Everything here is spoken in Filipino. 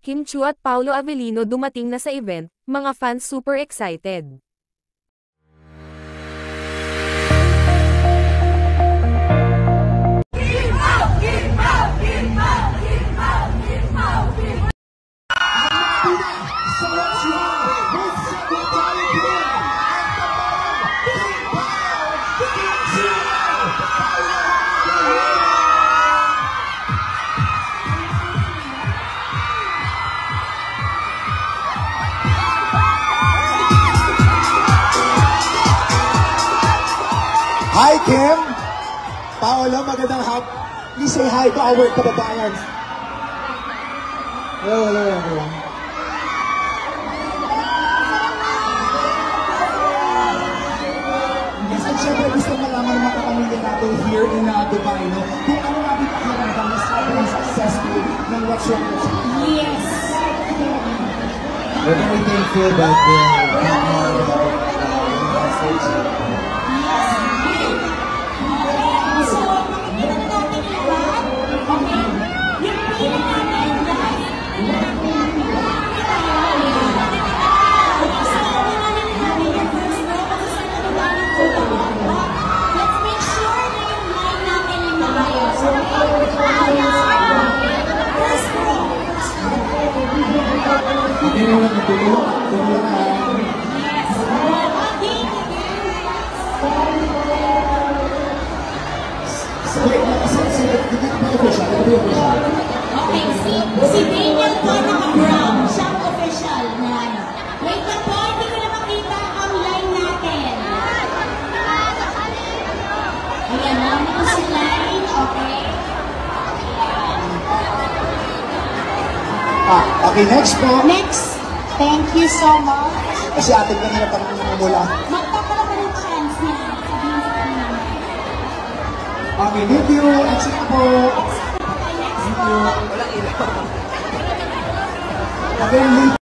Kim Chiu at Paolo Avellino dumating na sa event, mga fans super excited. Hi, Kim! Paolo, magandang hap. Please say hi to our kababayan. Hello, everyone. Yes, at syempre gusto malaman ng mga kapamilya natin here in Dubai, no? Kung ano natin pakiramdam na sobrang successful ng What's Wrong with You. Yes! We're very thankful that message. Okay, si Daniel po naka-brown, siyang official na ano. Wait lang po, hindi ko na makita ang line natin. Ayan, ano po si line, okay? Okay, next po. Next, thank you so much. Kasi atin kanina pang mula. Magpapala ka ng chance niya. Okay, thank you. Exit po.